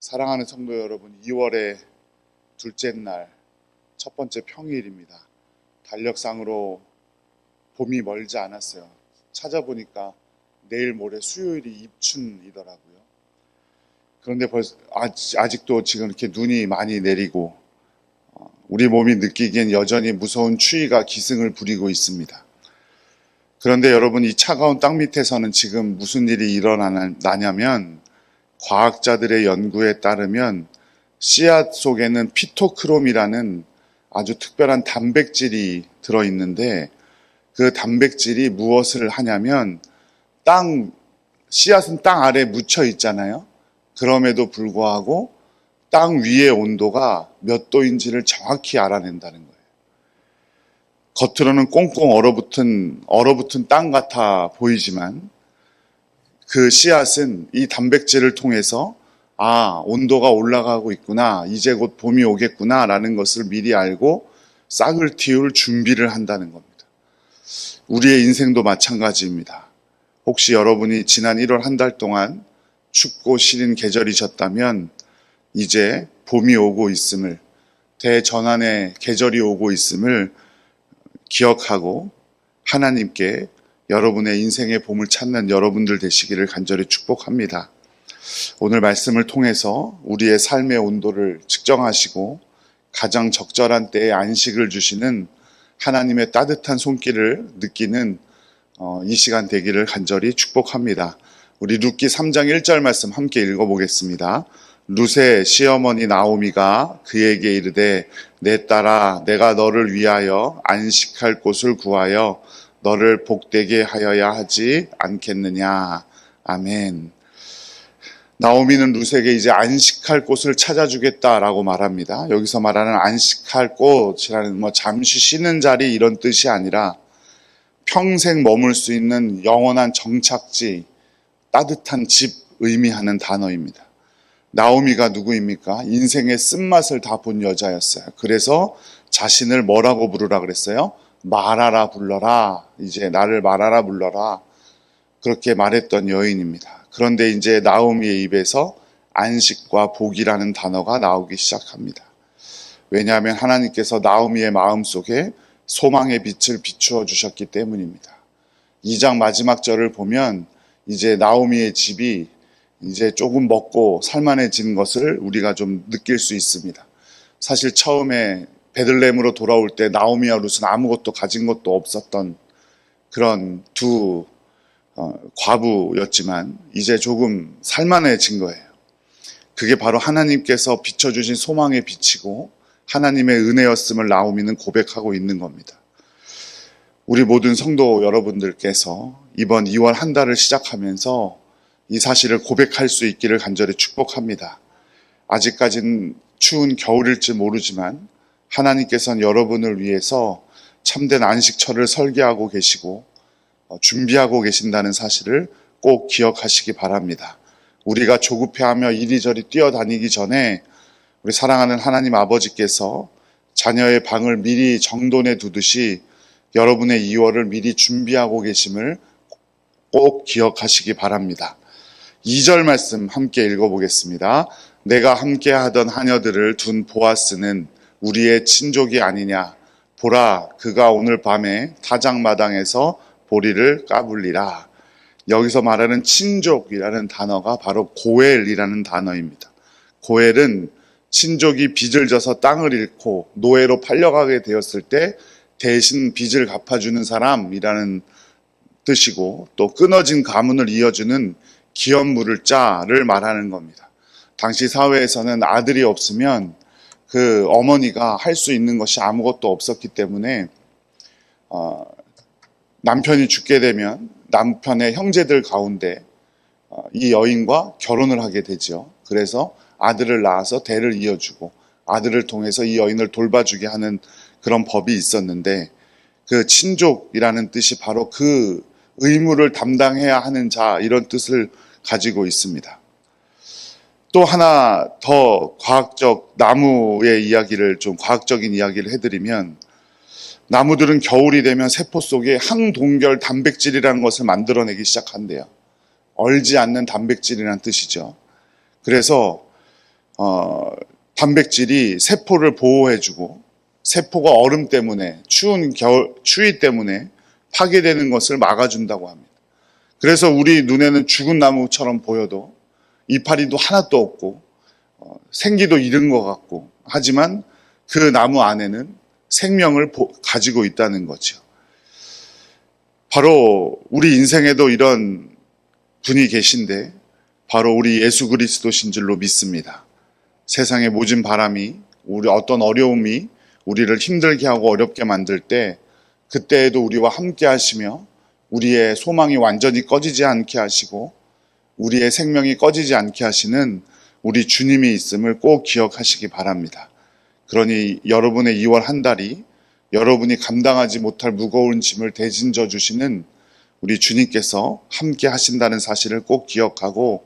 사랑하는 성도 여러분, 2월의 둘째 날, 첫 번째 평일입니다. 달력상으로 봄이 멀지 않았어요. 찾아보니까 내일 모레 수요일이 입춘이더라고요. 그런데 아직도 지금 이렇게 눈이 많이 내리고 우리 몸이 느끼기엔 여전히 무서운 추위가 기승을 부리고 있습니다. 그런데 여러분, 이 차가운 땅 밑에서는 지금 무슨 일이 일어나냐면 과학자들의 연구에 따르면 씨앗 속에는 피토크롬이라는 아주 특별한 단백질이 들어있는데, 그 단백질이 무엇을 하냐면 씨앗은 땅 아래에 묻혀 있잖아요. 그럼에도 불구하고 땅 위의 온도가 몇 도인지를 정확히 알아낸다는 거예요. 겉으로는 꽁꽁 얼어붙은 땅 같아 보이지만 그 씨앗은 이 단백질을 통해서 온도가 올라가고 있구나, 이제 곧 봄이 오겠구나 라는 것을 미리 알고 싹을 틔울 준비를 한다는 겁니다. 우리의 인생도 마찬가지입니다. 혹시 여러분이 지난 1월 한 달 동안 춥고 시린 계절이셨다면 이제 봄이 오고 있음을, 대전환의 계절이 오고 있음을 기억하고 하나님께 여러분의 인생의 봄을 찾는 여러분들 되시기를 간절히 축복합니다. 오늘 말씀을 통해서 우리의 삶의 온도를 측정하시고 가장 적절한 때에 안식을 주시는 하나님의 따뜻한 손길을 느끼는 이 시간 되기를 간절히 축복합니다. 우리 룻기 3장 1절 말씀 함께 읽어보겠습니다. 룻의 시어머니 나오미가 그에게 이르되 내 딸아, 내가 너를 위하여 안식할 곳을 구하여 너를 복되게 하여야 하지 않겠느냐. 아멘. 나오미는 룻에게 이제 안식할 곳을 찾아주겠다라고 말합니다. 여기서 말하는 안식할 곳이라는 잠시 쉬는 자리 이런 뜻이 아니라 평생 머물 수 있는 영원한 정착지, 따뜻한 집 의미하는 단어입니다. 나오미가 누구입니까? 인생의 쓴맛을 다 본 여자였어요. 그래서 자신을 뭐라고 부르라 그랬어요? 말하라 불러라. 이제 나를 말하라 불러라. 그렇게 말했던 여인입니다. 그런데 이제 나오미의 입에서 안식과 복이라는 단어가 나오기 시작합니다. 왜냐하면 하나님께서 나오미의 마음속에 소망의 빛을 비추어 주셨기 때문입니다. 2장 마지막 절을 보면 이제 나오미의 집이 이제 조금 먹고 살만해진 것을 우리가 좀 느낄 수 있습니다. 사실 처음에 베들레헴으로 돌아올 때 나오미와 룻은 아무것도 가진 것도 없었던 그런 두 과부였지만 이제 조금 살만해진 거예요. 그게 바로 하나님께서 비춰주신 소망의 빛이고 하나님의 은혜였음을 나오미는 고백하고 있는 겁니다. 우리 모든 성도 여러분들께서 이번 2월 한 달을 시작하면서 이 사실을 고백할 수 있기를 간절히 축복합니다. 아직까지는 추운 겨울일지 모르지만 하나님께서는 여러분을 위해서 참된 안식처를 설계하고 계시고 준비하고 계신다는 사실을 꼭 기억하시기 바랍니다. 우리가 조급해하며 이리저리 뛰어다니기 전에 우리 사랑하는 하나님 아버지께서 자녀의 방을 미리 정돈해 두듯이 여러분의 2월을 미리 준비하고 계심을 꼭 기억하시기 바랍니다. 2절 말씀 함께 읽어보겠습니다. 내가 함께 하던 하녀들을 둔 보아스는 우리의 친족이 아니냐. 보라, 그가 오늘 밤에 타작마당에서 보리를 까불리라. 여기서 말하는 친족이라는 단어가 바로 고엘이라는 단어입니다. 고엘은 친족이 빚을 져서 땅을 잃고 노예로 팔려가게 되었을 때 대신 빚을 갚아주는 사람이라는 뜻이고, 또 끊어진 가문을 이어주는 기업 물을 자를 말하는 겁니다. 당시 사회에서는 아들이 없으면 그 어머니가 할 수 있는 것이 아무것도 없었기 때문에 남편이 죽게 되면 남편의 형제들 가운데 이 여인과 결혼을 하게 되죠. 그래서 아들을 낳아서 대를 이어주고 아들을 통해서 이 여인을 돌봐주게 하는 그런 법이 있었는데, 그 친족이라는 뜻이 바로 그 의무를 담당해야 하는 자, 이런 뜻을 가지고 있습니다. 또 하나 더 나무의 이야기를 좀 과학적인 이야기를 해드리면, 나무들은 겨울이 되면 세포 속에 항동결 단백질이라는 것을 만들어내기 시작한대요. 얼지 않는 단백질이라는 뜻이죠. 그래서 단백질이 세포를 보호해주고 세포가 얼음 때문에 추위 때문에 파괴되는 것을 막아준다고 합니다. 그래서 우리 눈에는 죽은 나무처럼 보여도 이파리도 하나도 없고 생기도 잃은 것 같고 하지만 그 나무 안에는 생명을 가지고 있다는 거죠. 바로 우리 인생에도 이런 분이 계신데 바로 우리 예수 그리스도신 줄로 믿습니다. 세상의 모진 바람이 우리 어떤 어려움이 우리를 힘들게 하고 어렵게 만들 때 그때에도 우리와 함께 하시며 우리의 소망이 완전히 꺼지지 않게 하시고 우리의 생명이 꺼지지 않게 하시는 우리 주님이 있음을 꼭 기억하시기 바랍니다. 그러니 여러분의 2월 한 달이 여러분이 감당하지 못할 무거운 짐을 대신 져 주시는 우리 주님께서 함께 하신다는 사실을 꼭 기억하고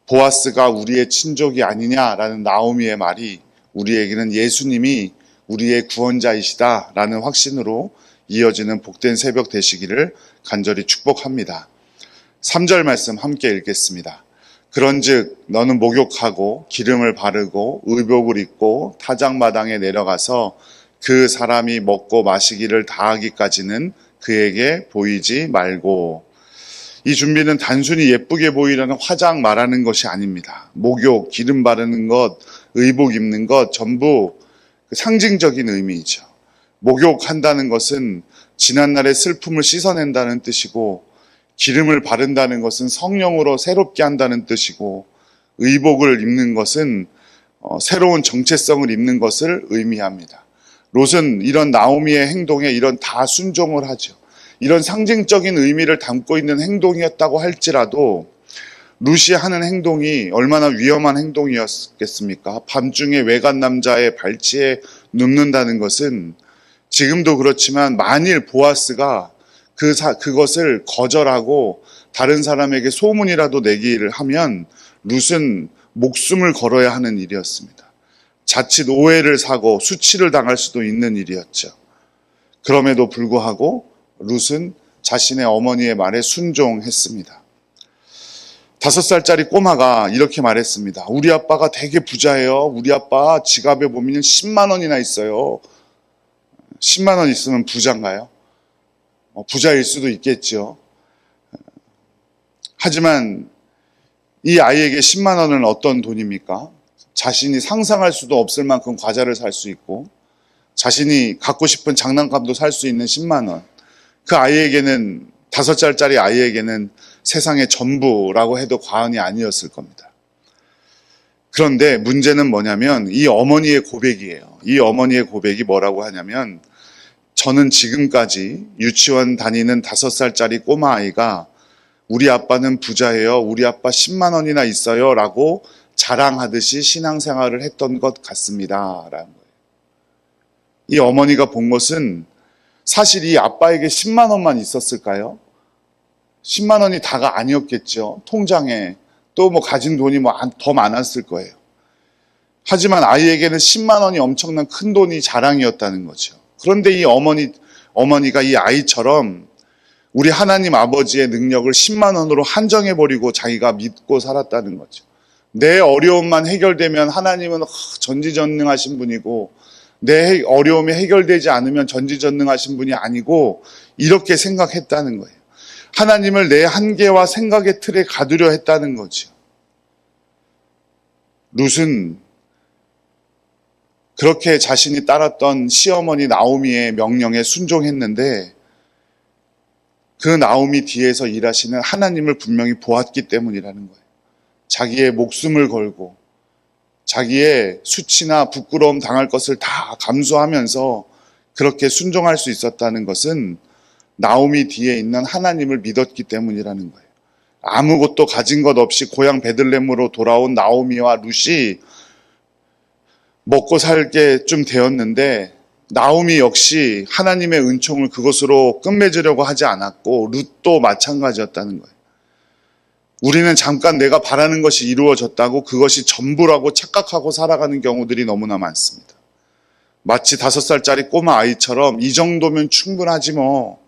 보아스가 우리의 친족이 아니냐라는 나오미의 말이 우리에게는 예수님이 우리의 구원자이시다라는 확신으로 이어지는 복된 새벽 되시기를 간절히 축복합니다. 3절 말씀 함께 읽겠습니다. 그런즉 너는 목욕하고 기름을 바르고 의복을 입고 타작마당에 내려가서 그 사람이 먹고 마시기를 다하기까지는 그에게 보이지 말고. 이 준비는 단순히 예쁘게 보이려는 화장 말하는 것이 아닙니다. 목욕, 기름 바르는 것, 의복 입는 것 전부 상징적인 의미이죠. 목욕한다는 것은 지난날의 슬픔을 씻어낸다는 뜻이고 기름을 바른다는 것은 성령으로 새롭게 한다는 뜻이고 의복을 입는 것은 새로운 정체성을 입는 것을 의미합니다. 롯은 이런 나오미의 행동에 이런 다 순종을 하죠. 이런 상징적인 의미를 담고 있는 행동이었다고 할지라도 룻이 하는 행동이 얼마나 위험한 행동이었겠습니까? 밤중에 외간 남자의 발치에 눕는다는 것은 지금도 그렇지만 만일 보아스가 그것을 거절하고 다른 사람에게 소문이라도 내기를 하면 룻은 목숨을 걸어야 하는 일이었습니다. 자칫 오해를 사고 수치를 당할 수도 있는 일이었죠. 그럼에도 불구하고 룻은 자신의 어머니의 말에 순종했습니다. 5살짜리 꼬마가 이렇게 말했습니다. 우리 아빠가 되게 부자예요. 우리 아빠 지갑에 보면 10만 원이나 있어요. 10만 원 있으면 부자인가요? 부자일 수도 있겠죠. 하지만 이 아이에게 10만 원은 어떤 돈입니까? 자신이 상상할 수도 없을 만큼 과자를 살 수 있고 자신이 갖고 싶은 장난감도 살 수 있는 10만 원. 그 아이에게는 5살짜리 아이에게는 세상의 전부라고 해도 과언이 아니었을 겁니다. 그런데 문제는 뭐냐면 이 어머니의 고백이에요. 이 어머니의 고백이 뭐라고 하냐면 저는 지금까지 유치원 다니는 5살짜리 꼬마아이가 우리 아빠는 부자예요. 우리 아빠 10만 원이나 있어요. 라고 자랑하듯이 신앙생활을 했던 것 같습니다. 라는 거예요. 이 어머니가 본 것은 사실 이 아빠에게 10만 원만 있었을까요? 10만 원이 다가 아니었겠죠. 통장에 또 뭐 가진 돈이 더 많았을 거예요. 하지만 아이에게는 10만 원이 엄청난 큰 돈이 자랑이었다는 거죠. 그런데 이 어머니가 이 아이처럼 우리 하나님 아버지의 능력을 10만 원으로 한정해버리고 자기가 믿고 살았다는 거죠. 내 어려움만 해결되면 하나님은 전지전능하신 분이고 내 어려움이 해결되지 않으면 전지전능하신 분이 아니고 이렇게 생각했다는 거예요. 하나님을 내 한계와 생각의 틀에 가두려 했다는 거죠. 룻은 그렇게 자신이 따랐던 시어머니 나오미의 명령에 순종했는데 그 나오미 뒤에서 일하시는 하나님을 분명히 보았기 때문이라는 거예요. 자기의 목숨을 걸고 자기의 수치나 부끄러움 당할 것을 다 감수하면서 그렇게 순종할 수 있었다는 것은 나오미 뒤에 있는 하나님을 믿었기 때문이라는 거예요. 아무것도 가진 것 없이 고향 베들레헴으로 돌아온 나오미와 룻이 먹고 살게 좀 되었는데 나오미 역시 하나님의 은총을 그것으로 끝맺으려고 하지 않았고 룻도 마찬가지였다는 거예요. 우리는 잠깐 내가 바라는 것이 이루어졌다고 그것이 전부라고 착각하고 살아가는 경우들이 너무나 많습니다. 마치 5살짜리 꼬마 아이처럼 이 정도면 충분하지 뭐.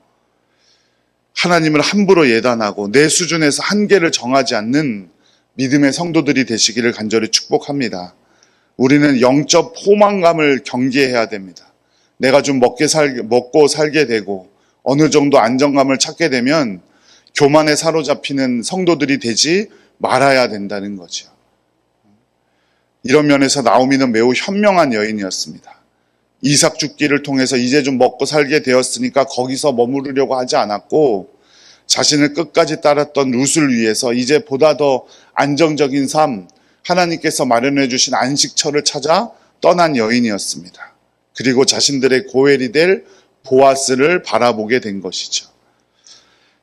하나님을 함부로 예단하고 내 수준에서 한계를 정하지 않는 믿음의 성도들이 되시기를 간절히 축복합니다. 우리는 영적 포만감을 경계해야 됩니다. 내가 좀 먹고 살게 되고 어느 정도 안정감을 찾게 되면 교만에 사로잡히는 성도들이 되지 말아야 된다는 거죠. 이런 면에서 나오미는 매우 현명한 여인이었습니다. 이삭 죽기를 통해서 이제 좀 먹고 살게 되었으니까 거기서 머무르려고 하지 않았고 자신을 끝까지 따랐던 룻을 위해서 이제 보다 더 안정적인 삶, 하나님께서 마련해 주신 안식처를 찾아 떠난 여인이었습니다. 그리고 자신들의 고엘이 될 보아스를 바라보게 된 것이죠.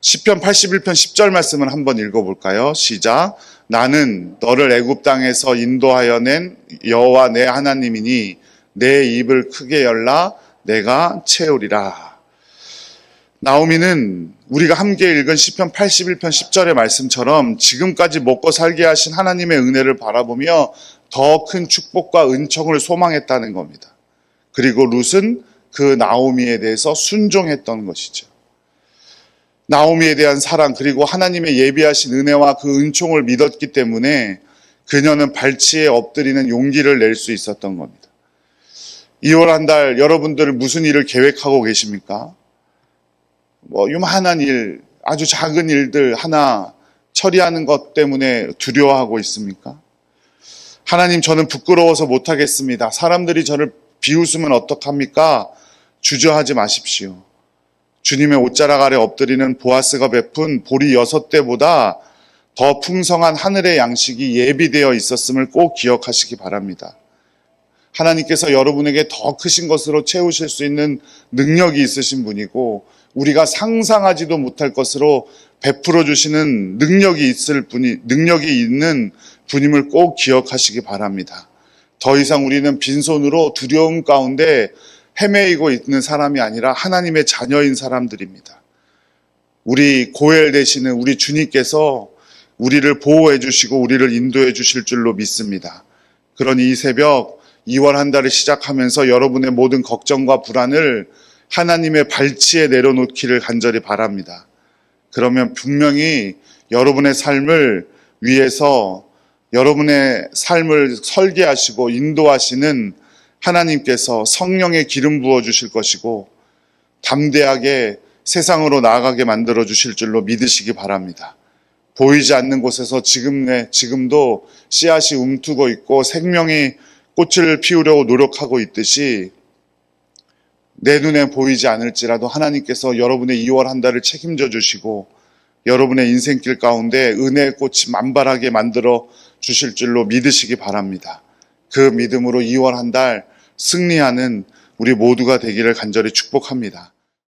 시편 81편 10절 말씀을 한번 읽어볼까요? 시작. 나는 너를 애굽 땅에서 인도하여 낸 여호와 내 하나님이니 내 입을 크게 열라 내가 채우리라. 나오미는 우리가 함께 읽은 시편 81편 10절의 말씀처럼 지금까지 먹고 살게 하신 하나님의 은혜를 바라보며 더 큰 축복과 은총을 소망했다는 겁니다. 그리고 룻은 그 나오미에 대해서 순종했던 것이죠. 나오미에 대한 사랑 그리고 하나님의 예비하신 은혜와 그 은총을 믿었기 때문에 그녀는 발치에 엎드리는 용기를 낼 수 있었던 겁니다. 2월 한 달 여러분들 무슨 일을 계획하고 계십니까? 요만한 일, 아주 작은 일들 하나 처리하는 것 때문에 두려워하고 있습니까? 하나님, 저는 부끄러워서 못하겠습니다. 사람들이 저를 비웃으면 어떡합니까? 주저하지 마십시오. 주님의 옷자락 아래 엎드리는 보아스가 베푼 보리 6대보다 더 풍성한 하늘의 양식이 예비되어 있었음을 꼭 기억하시기 바랍니다. 하나님께서 여러분에게 더 크신 것으로 채우실 수 있는 능력이 있으신 분이고 우리가 상상하지도 못할 것으로 베풀어 주시는 능력이 있는 분임을 꼭 기억하시기 바랍니다. 더 이상 우리는 빈손으로 두려움 가운데 헤매이고 있는 사람이 아니라 하나님의 자녀인 사람들입니다. 우리 고엘 되시는 우리 주님께서 우리를 보호해 주시고 우리를 인도해 주실 줄로 믿습니다. 그러니 이 새벽 2월 한 달을 시작하면서 여러분의 모든 걱정과 불안을 하나님의 발치에 내려놓기를 간절히 바랍니다. 그러면 분명히 여러분의 삶을 위해서 여러분의 삶을 설계하시고 인도하시는 하나님께서 성령의 기름 부어 주실 것이고 담대하게 세상으로 나아가게 만들어 주실 줄로 믿으시기 바랍니다. 보이지 않는 곳에서 지금도 씨앗이 움트고 있고 생명의 꽃을 피우려고 노력하고 있듯이 내 눈에 보이지 않을지라도 하나님께서 여러분의 2월 한 달을 책임져 주시고 여러분의 인생길 가운데 은혜의 꽃이 만발하게 만들어 주실 줄로 믿으시기 바랍니다. 그 믿음으로 2월 한 달 승리하는 우리 모두가 되기를 간절히 축복합니다.